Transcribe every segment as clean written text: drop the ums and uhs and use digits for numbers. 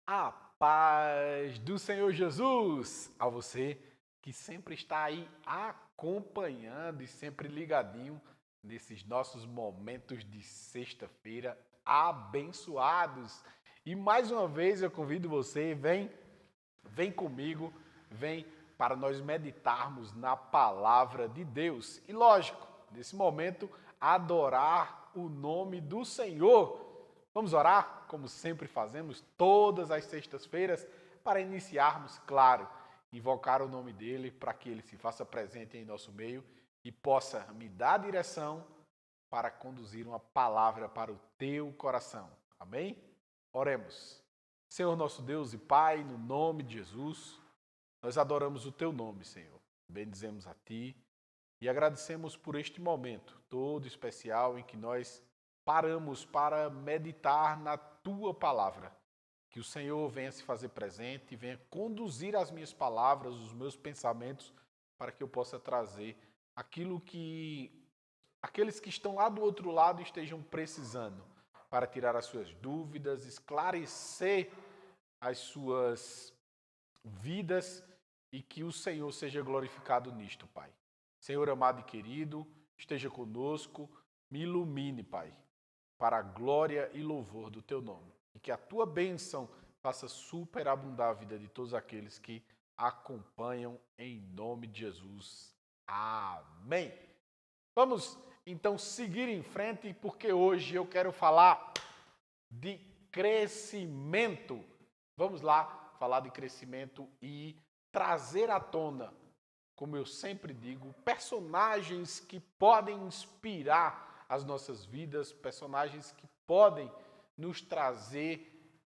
A paz do Senhor Jesus a você que sempre está aí acompanhando e sempre ligadinho nesses nossos momentos de sexta-feira abençoados. E mais uma vez eu convido você, vem comigo, vem para nós meditarmos na palavra de Deus. E lógico, nesse momento, adorar o nome do Senhor. Vamos orar, como sempre fazemos, todas as sextas-feiras, para iniciarmos, claro, invocar o nome dele, para que ele se faça presente em nosso meio e possa me dar direção para conduzir uma palavra para o teu coração. Amém? Oremos. Senhor nosso Deus e Pai, no nome de Jesus, nós adoramos o teu nome, Senhor. Bendizemos a ti e agradecemos por este momento todo especial em que nós paramos para meditar na tua palavra. Que o Senhor venha se fazer presente, venha conduzir as minhas palavras, os meus pensamentos, para que eu possa trazer aquilo que aqueles que estão lá do outro lado estejam precisando, para tirar as suas dúvidas, esclarecer as suas vidas e que o Senhor seja glorificado nisto, Pai. Senhor amado e querido, esteja conosco, me ilumine, Pai, para a glória e louvor do teu nome. E que a tua bênção faça superabundar a vida de todos aqueles que acompanham em nome de Jesus. Amém. Vamos então seguir em frente, porque hoje eu quero falar de crescimento. Vamos lá falar de crescimento e trazer à tona, como eu sempre digo, personagens que podem inspirar as nossas vidas, personagens que podem nos trazer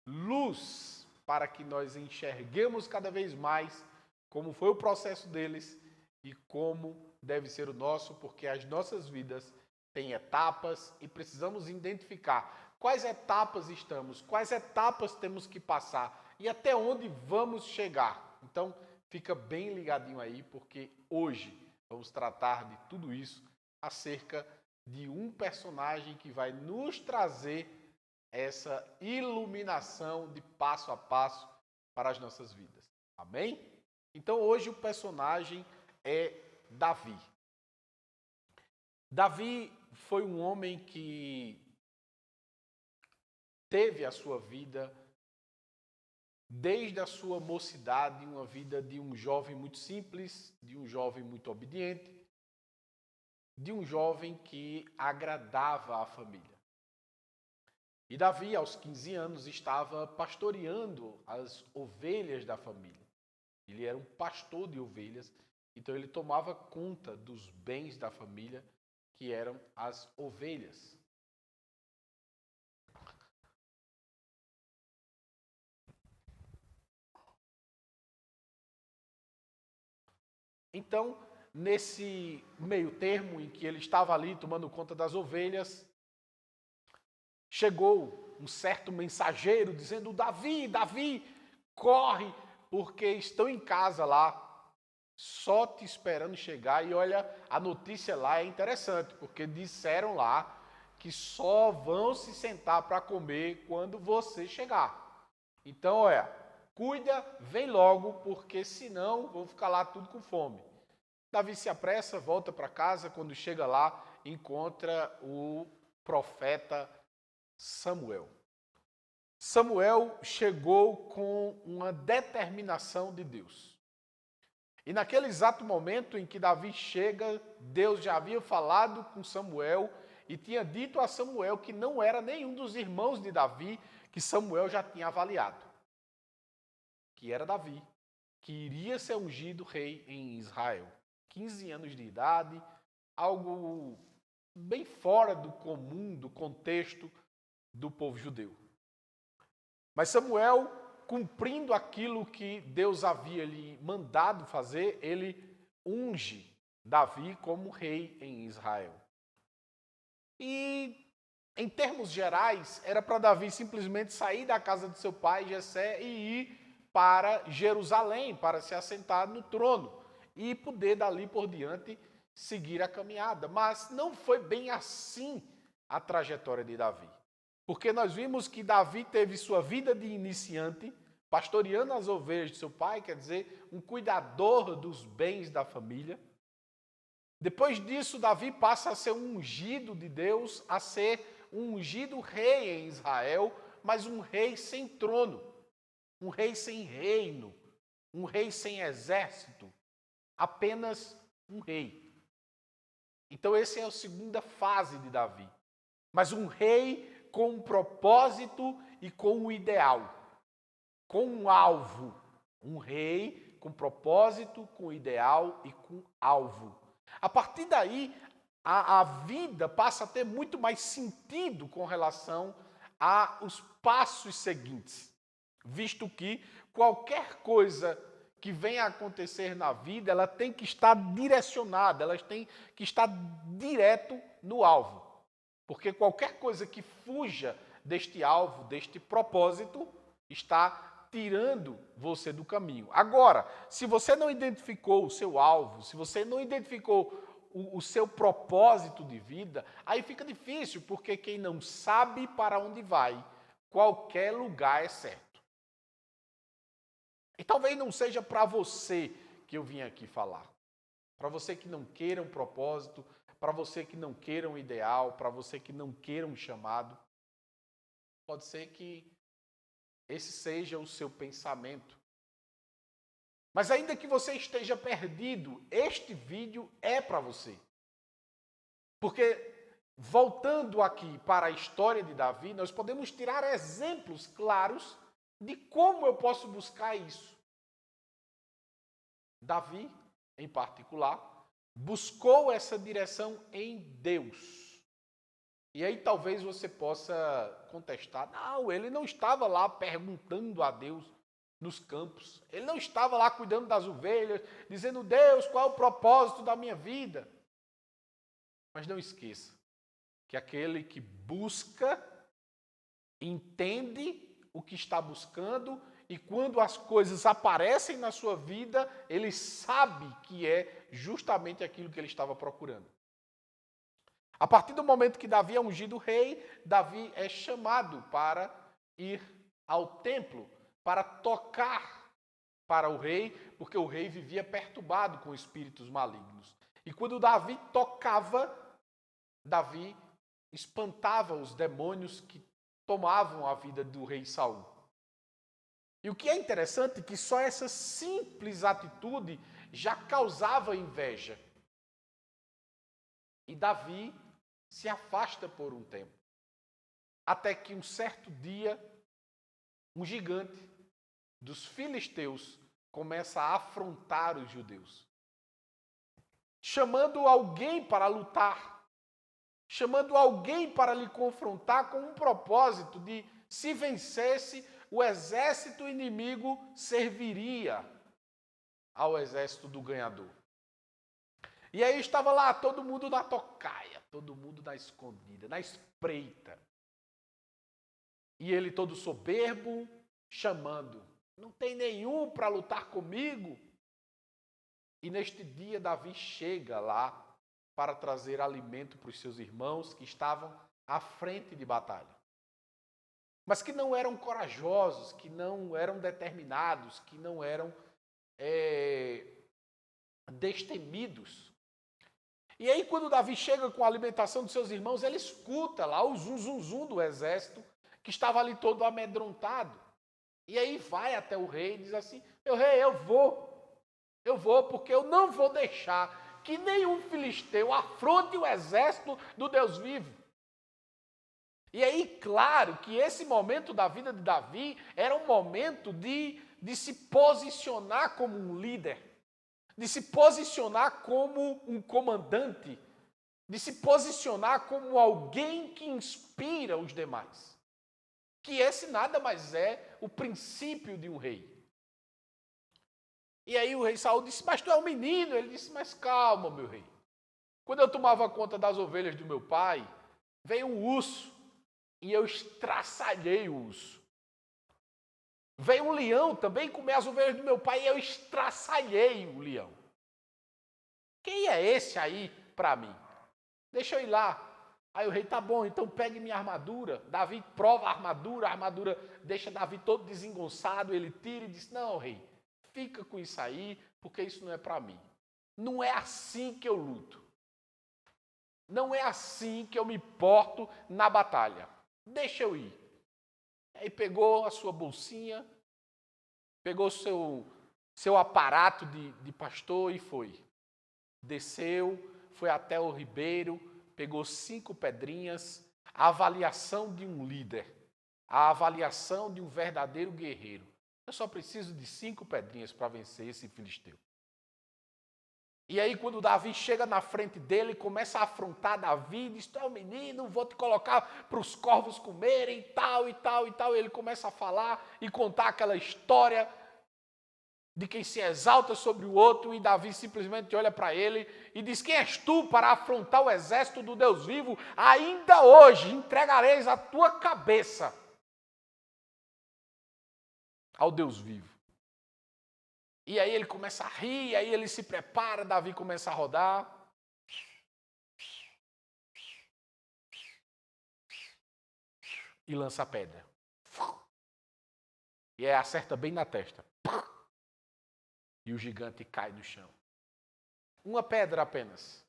luz para que nós enxerguemos cada vez mais como foi o processo deles e como deve ser o nosso, porque as nossas vidas têm etapas e precisamos identificar quais etapas estamos, quais etapas temos que passar e até onde vamos chegar. Então, fica bem ligadinho aí, porque hoje vamos tratar de tudo isso acerca de um personagem que vai nos trazer essa iluminação de passo a passo para as nossas vidas. Amém? Então hoje o personagem é Davi. Davi foi um homem que teve a sua vida desde a sua mocidade, uma vida de um jovem muito simples, de um jovem muito obediente, de um jovem que agradava a família. E Davi, aos 15 anos, estava pastoreando as ovelhas da família. Ele era um pastor de ovelhas, então ele tomava conta dos bens da família, que eram as ovelhas. Então, nesse meio termo em que ele estava ali tomando conta das ovelhas, chegou um certo mensageiro dizendo: Davi, Davi, corre, porque estão em casa lá, só te esperando chegar. E olha, a notícia lá é interessante, porque disseram lá que só vão se sentar para comer quando você chegar. Então, olha, cuida, vem logo, porque senão vão ficar lá tudo com fome. Davi se apressa, volta para casa. Quando chega lá, encontra o profeta Samuel. Samuel chegou com uma determinação de Deus. E naquele exato momento em que Davi chega, Deus já havia falado com Samuel e tinha dito a Samuel que não era nenhum dos irmãos de Davi que Samuel já tinha avaliado. Que era Davi, que iria ser ungido rei em Israel. 15 anos de idade, algo bem fora do comum, do contexto do povo judeu. Mas Samuel, cumprindo aquilo que Deus havia lhe mandado fazer, ele unge Davi como rei em Israel. E, em termos gerais, era para Davi simplesmente sair da casa de seu pai, Jessé, e ir para Jerusalém, para se assentar no trono e poder dali por diante seguir a caminhada. Mas não foi bem assim a trajetória de Davi. Porque nós vimos que Davi teve sua vida de iniciante, pastoreando as ovelhas de seu pai, quer dizer, um cuidador dos bens da família. Depois disso, Davi passa a ser um ungido de Deus, a ser um ungido rei em Israel, mas um rei sem trono, um rei sem reino, um rei sem exército, apenas um rei. Então essa é a segunda fase de Davi. Mas um rei com um propósito e com um ideal, com um alvo. Um rei com propósito, com ideal e com alvo. A partir daí, a vida passa a ter muito mais sentido com relação aos passos seguintes, visto que qualquer coisa que venha a acontecer na vida, ela tem que estar direcionada, ela tem que estar direto no alvo. Porque qualquer coisa que fuja deste alvo, deste propósito, está tirando você do caminho. Agora, se você não identificou o seu alvo, se você não identificou o seu propósito de vida, aí fica difícil, porque quem não sabe para onde vai, qualquer lugar é certo. E talvez não seja para você que eu vim aqui falar. Para você que não queira um propósito, para você que não queira um ideal, para você que não queira um chamado, pode ser que esse seja o seu pensamento. Mas ainda que você esteja perdido, este vídeo é para você. Porque, voltando aqui para a história de Davi, nós podemos tirar exemplos claros de como eu posso buscar isso. Davi, em particular, buscou essa direção em Deus. E aí talvez você possa contestar, não, ele não estava lá perguntando a Deus nos campos. Ele não estava lá cuidando das ovelhas, dizendo, Deus, qual é o propósito da minha vida? Mas não esqueça que aquele que busca, entende o que está buscando e quando as coisas aparecem na sua vida, ele sabe que é justamente aquilo que ele estava procurando. A partir do momento que Davi é ungido rei, Davi é chamado para ir ao templo, para tocar para o rei, porque o rei vivia perturbado com espíritos malignos. E quando Davi tocava, Davi espantava os demônios que tomavam a vida do rei Saul. E o que é interessante é que só essa simples atitude já causava inveja. E Davi se afasta por um tempo. Até que um certo dia, um gigante dos filisteus começa a afrontar os judeus. Chamando alguém para lutar. Chamando alguém para lhe confrontar com um propósito de, se vencesse, o exército inimigo serviria ao exército do ganhador. E aí estava lá todo mundo na tocaia, todo mundo na escondida, na espreita. E ele todo soberbo, chamando, não tem nenhum para lutar comigo? E neste dia Davi chega lá para trazer alimento para os seus irmãos que estavam à frente de batalha. Mas que não eram corajosos, que não eram determinados, que não eram destemidos. E aí quando Davi chega com a alimentação dos seus irmãos, ele escuta lá o zum, zum, zum do exército, que estava ali todo amedrontado. E aí vai até o rei e diz assim, meu rei, eu vou porque eu não vou deixar que nenhum filisteu afronte o exército do Deus vivo. E aí, claro, que esse momento da vida de Davi era um momento de se posicionar como um líder, de se posicionar como um comandante, de se posicionar como alguém que inspira os demais. Que esse nada mais é o princípio de um rei. E aí o rei Saul disse, mas tu é um menino. Ele disse, mas calma, meu rei. Quando eu tomava conta das ovelhas do meu pai, veio um urso e eu estraçalhei o urso. Veio um leão também comer as ovelhas do meu pai e eu estraçalhei o leão. Quem é esse aí para mim? Deixa eu ir lá Aí o rei, tá bom, então pegue minha armadura. Davi prova a armadura deixa Davi todo desengonçado, ele tira e diz, não, rei, fica com isso aí, porque isso não é para mim. Não é assim que eu luto. Não é assim que eu me porto na batalha. Deixa eu ir. Aí pegou a sua bolsinha, pegou o seu aparato de pastor e foi. Desceu, foi até o ribeiro, pegou 5 pedrinhas, a avaliação de um líder, a avaliação de um verdadeiro guerreiro. Eu só preciso de 5 pedrinhas para vencer esse filisteu. E aí quando Davi chega na frente dele, começa a afrontar Davi, diz, tu é um menino, vou te colocar para os corvos comerem, tal e tal e tal. Ele começa a falar e contar aquela história de quem se exalta sobre o outro, e Davi simplesmente olha para ele e diz, quem és tu para afrontar o exército do Deus vivo? Ainda hoje entregareis a tua cabeça ao Deus vivo. E aí ele começa a rir, aí ele se prepara, Davi começa a rodar. E lança a pedra. E aí acerta bem na testa. E o gigante cai no chão. Uma pedra apenas.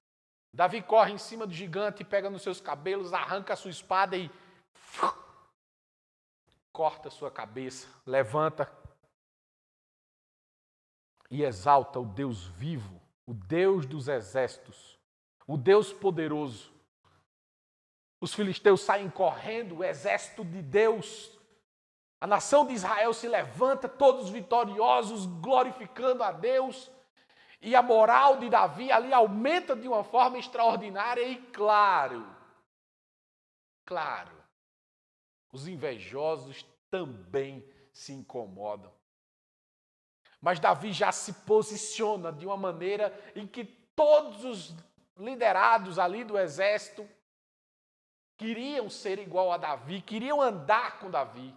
Davi corre em cima do gigante, pega nos seus cabelos, arranca a sua espada e corta a sua cabeça, levanta e exalta o Deus vivo, o Deus dos exércitos, o Deus poderoso. Os filisteus saem correndo, o exército de Deus. A nação de Israel se levanta, todos vitoriosos, glorificando a Deus. E a moral de Davi ali aumenta de uma forma extraordinária e claro, os invejosos também se incomodam. Mas Davi já se posiciona de uma maneira em que todos os liderados ali do exército queriam ser igual a Davi, queriam andar com Davi.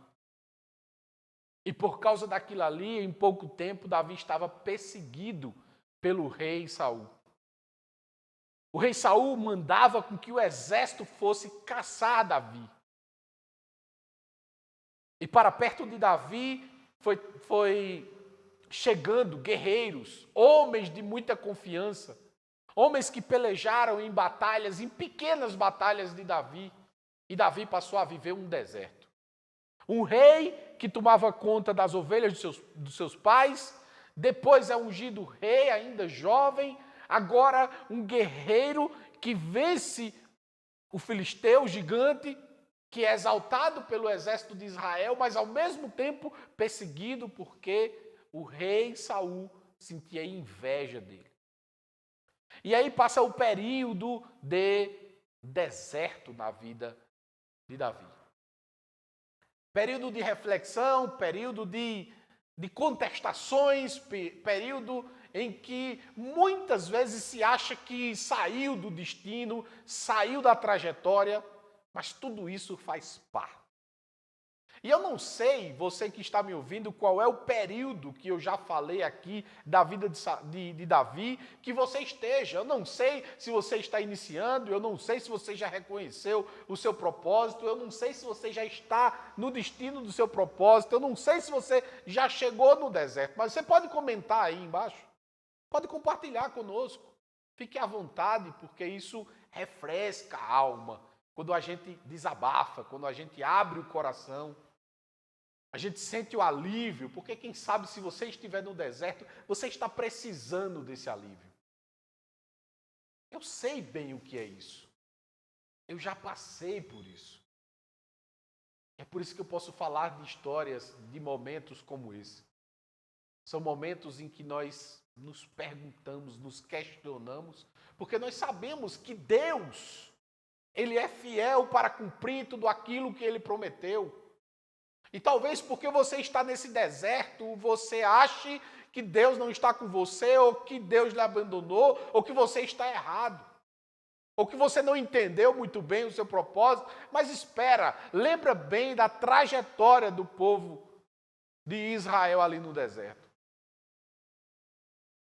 E por causa daquilo ali, em pouco tempo, Davi estava perseguido pelo rei Saul. O rei Saul mandava com que o exército fosse caçar Davi. E para perto de Davi foi chegando guerreiros, homens de muita confiança, homens que pelejaram em batalhas, em pequenas batalhas de Davi. E Davi passou a viver um deserto. Um rei que tomava conta das ovelhas dos seus pais, depois é ungido rei, ainda jovem, agora um guerreiro que vence o filisteu, o gigante, que é exaltado pelo exército de Israel, mas ao mesmo tempo perseguido porque o rei Saul sentia inveja dele. E aí passa o período de deserto na vida de Davi. Período de reflexão, período de contestações, período em que muitas vezes se acha que saiu do destino, saiu da trajetória, mas tudo isso faz parte. E eu não sei, você que está me ouvindo, qual é o período que eu já falei aqui da vida de Davi, que você esteja. Eu não sei se você está iniciando, eu não sei se você já reconheceu o seu propósito, eu não sei se você já está no destino do seu propósito, eu não sei se você já chegou no deserto, mas você pode comentar aí embaixo, pode compartilhar conosco. Fique à vontade, porque isso refresca a alma. Quando a gente desabafa, quando a gente abre o coração, a gente sente o alívio, porque quem sabe se você estiver no deserto, você está precisando desse alívio. Eu sei bem o que é isso. Eu já passei por isso. É por isso que eu posso falar de histórias, de momentos como esse. São momentos em que nós nos perguntamos, nos questionamos, porque nós sabemos que Deus, Ele é fiel para cumprir tudo aquilo que Ele prometeu. E talvez porque você está nesse deserto, você ache que Deus não está com você, ou que Deus lhe abandonou, ou que você está errado. Ou que você não entendeu muito bem o seu propósito. Mas espera, lembra bem da trajetória do povo de Israel ali no deserto.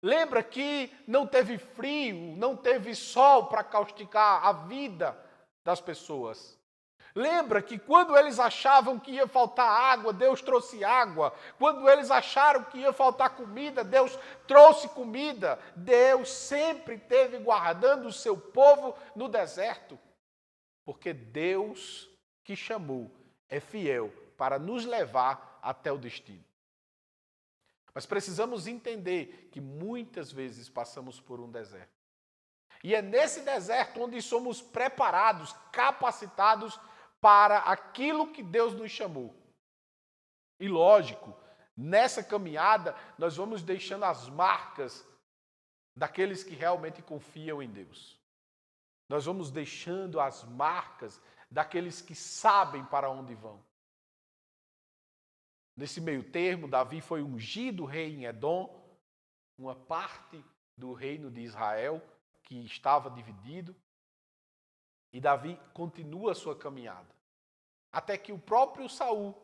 Lembra que não teve frio, não teve sol para causticar a vida das pessoas. Lembra que quando eles achavam que ia faltar água, Deus trouxe água. Quando eles acharam que ia faltar comida, Deus trouxe comida. Deus sempre esteve guardando o seu povo no deserto. Porque Deus que chamou é fiel para nos levar até o destino. Mas precisamos entender que muitas vezes passamos por um deserto. E é nesse deserto onde somos preparados, capacitados para aquilo que Deus nos chamou. E lógico, nessa caminhada nós vamos deixando as marcas daqueles que realmente confiam em Deus. Nós vamos deixando as marcas daqueles que sabem para onde vão. Nesse meio termo, Davi foi ungido rei em Edom, uma parte do reino de Israel que estava dividido. E Davi continua a sua caminhada. Até que o próprio Saul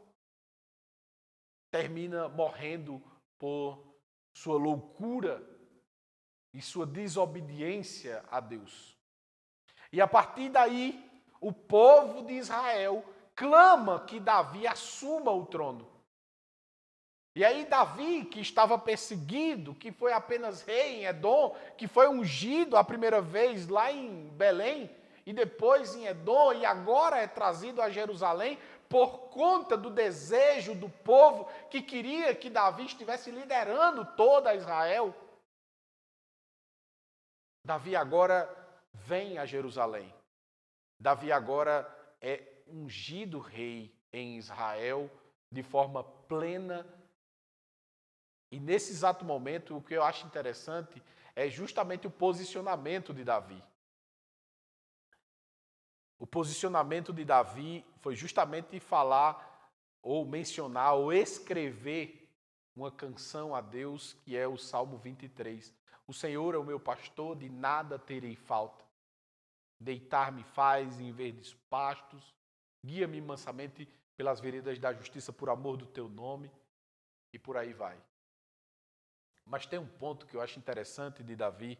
termina morrendo por sua loucura e sua desobediência a Deus. E a partir daí, o povo de Israel clama que Davi assuma o trono. E aí Davi, que estava perseguido, que foi apenas rei em Edom, que foi ungido a primeira vez lá em Belém, e depois em Edom, e agora é trazido a Jerusalém, por conta do desejo do povo que queria que Davi estivesse liderando toda Israel. Davi agora vem a Jerusalém. Davi agora é ungido rei em Israel de forma plena. E nesse exato momento, o que eu acho interessante é justamente o posicionamento de Davi. O posicionamento de Davi foi justamente falar, ou mencionar, ou escrever uma canção a Deus, que é o Salmo 23. O Senhor é o meu pastor, de nada terei falta. Deitar-me faz em verdes pastos, guia-me mansamente pelas veredas da justiça por amor do teu nome, e por aí vai. Mas tem um ponto que eu acho interessante de Davi,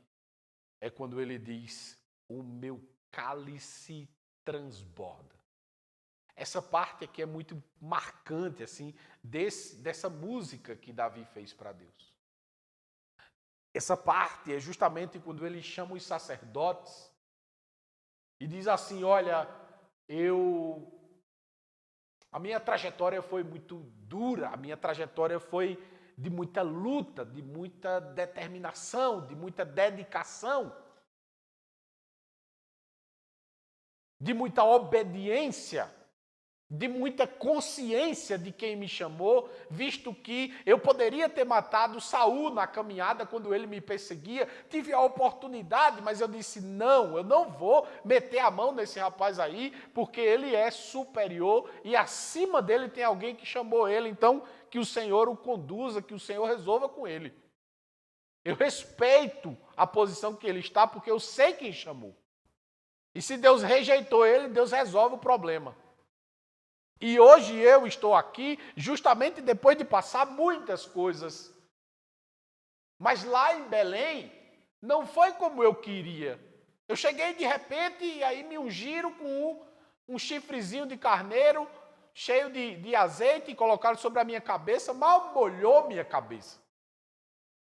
é quando ele diz, o meu cálice transborda. Essa parte aqui é muito marcante, assim, dessa música que Davi fez para Deus. Essa parte é justamente quando ele chama os sacerdotes e diz assim, olha, a minha trajetória foi muito dura, a minha trajetória foi de muita luta, de muita determinação, de muita dedicação, de muita obediência, de muita consciência de quem me chamou, visto que eu poderia ter matado Saul na caminhada quando ele me perseguia, tive a oportunidade, mas eu disse, não, eu não vou meter a mão nesse rapaz aí, porque ele é superior e acima dele tem alguém que chamou ele, então que o Senhor o conduza, que o Senhor resolva com ele. Eu respeito a posição que ele está, porque eu sei quem chamou. E se Deus rejeitou ele, Deus resolve o problema. E hoje eu estou aqui justamente depois de passar muitas coisas. Mas lá em Belém, não foi como eu queria. Eu cheguei de repente e aí me ungiram com um chifrezinho de carneiro, cheio de azeite, e colocaram sobre a minha cabeça, mal molhou minha cabeça.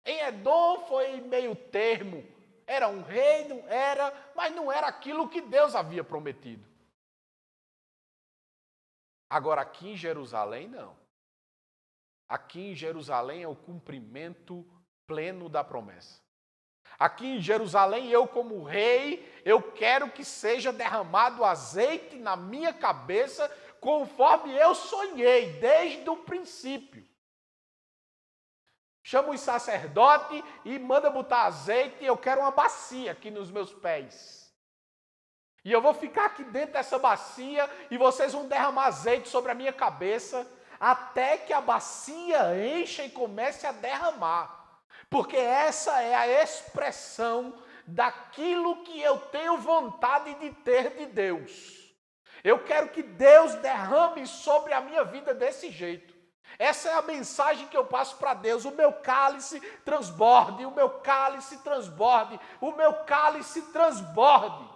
Em Edom foi meio termo. Era um reino, mas não era aquilo que Deus havia prometido. Agora, aqui em Jerusalém, não. Aqui em Jerusalém é o cumprimento pleno da promessa. Aqui em Jerusalém, eu como rei, eu quero que seja derramado azeite na minha cabeça, conforme eu sonhei, desde o princípio. Chama os sacerdotes e manda botar azeite, e eu quero uma bacia aqui nos meus pés. E eu vou ficar aqui dentro dessa bacia e vocês vão derramar azeite sobre a minha cabeça até que a bacia encha e comece a derramar. Porque essa é a expressão daquilo que eu tenho vontade de ter de Deus. Eu quero que Deus derrame sobre a minha vida desse jeito. Essa é a mensagem que eu passo para Deus. O meu cálice transborde, o meu cálice transborde, o meu cálice transborde.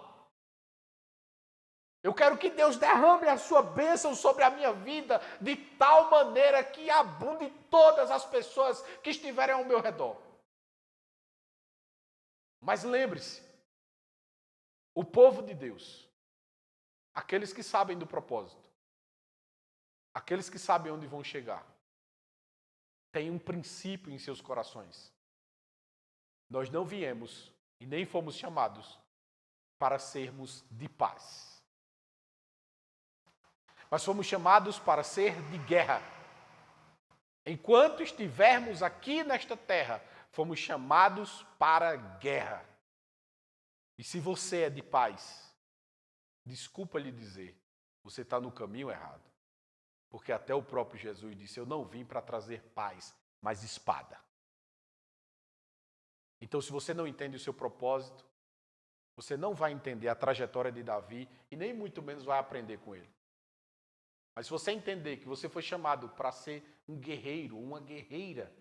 Eu quero que Deus derrame a sua bênção sobre a minha vida de tal maneira que abunde todas as pessoas que estiverem ao meu redor. Mas lembre-se, o povo de Deus, aqueles que sabem do propósito, aqueles que sabem onde vão chegar, têm um princípio em seus corações. Nós não viemos e nem fomos chamados para sermos de paz. Nós fomos chamados para ser de guerra. Enquanto estivermos aqui nesta terra, fomos chamados para guerra. E se você é de paz, desculpa lhe dizer, você está no caminho errado. Porque até o próprio Jesus disse, eu não vim para trazer paz, mas espada. Então, se você não entende o seu propósito, você não vai entender a trajetória de Davi e nem muito menos vai aprender com ele. Mas se você entender que você foi chamado para ser um guerreiro, uma guerreira,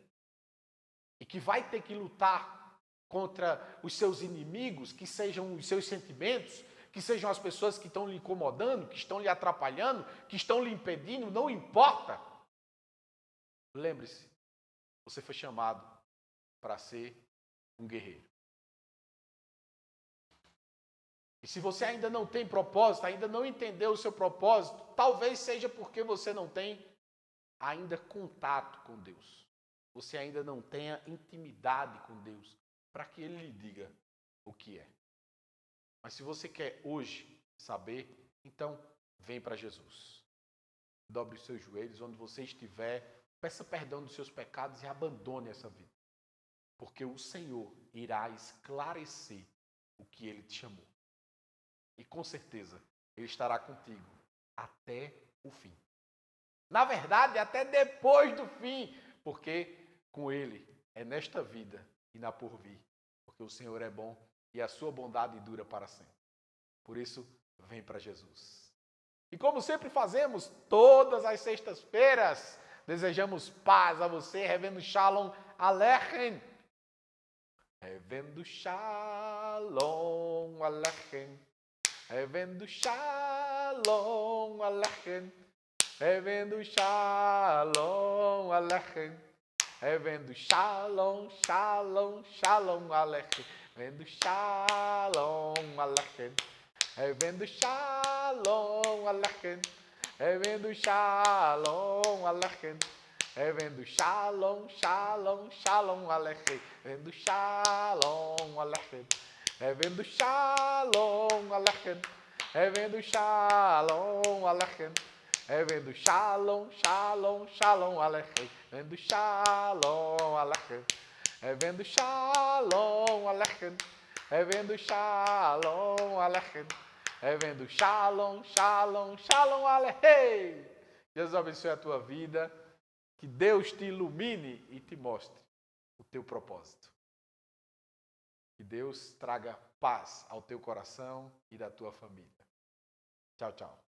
e que vai ter que lutar contra os seus inimigos, que sejam os seus sentimentos, que sejam as pessoas que estão lhe incomodando, que estão lhe atrapalhando, que estão lhe impedindo, não importa. Lembre-se, você foi chamado para ser um guerreiro. E se você ainda não tem propósito, ainda não entendeu o seu propósito, talvez seja porque você não tem ainda contato com Deus. Você ainda não tenha intimidade com Deus, para que Ele lhe diga o que é. Mas se você quer hoje saber, então vem para Jesus. Dobre os seus joelhos, onde você estiver, peça perdão dos seus pecados e abandone essa vida. Porque o Senhor irá esclarecer o que Ele te chamou. E com certeza, Ele estará contigo até o fim. Na verdade, até depois do fim, porque com Ele é nesta vida e na porvir. Porque o Senhor é bom e a sua bondade dura para sempre. Por isso, vem para Jesus. E como sempre fazemos, todas as sextas-feiras, desejamos paz a você, Revendo Shalom Aleichem. Revendo Shalom Aleichem. Revendo Shalom Aleichem. Revendo Shalom Aleichem. Revendo Shalom, Shalom, Shalom Aleichem. Revendo Shalom Aleichem. Revendo Shalom Aleichem. Revendo Shalom Aleichem. Revendo Shalom, Shalom, Shalom Aleichem. Revendo Shalom Aleichem. Revendo Shalom Aleichem. Revendo Shalom Aleichem. Revendo Shalom, Shalom, Shalom Aleichem. Revendo Shalom Aleichem. Revendo Shalom Aleichem. Revendo Shalom Aleichem. Revendo Shalom, Shalom, Shalom Aleichem. Deus abençoe a tua vida. Que Deus te ilumine e te mostre o teu propósito. Que Deus traga paz ao teu coração e da tua família. Tchau, tchau.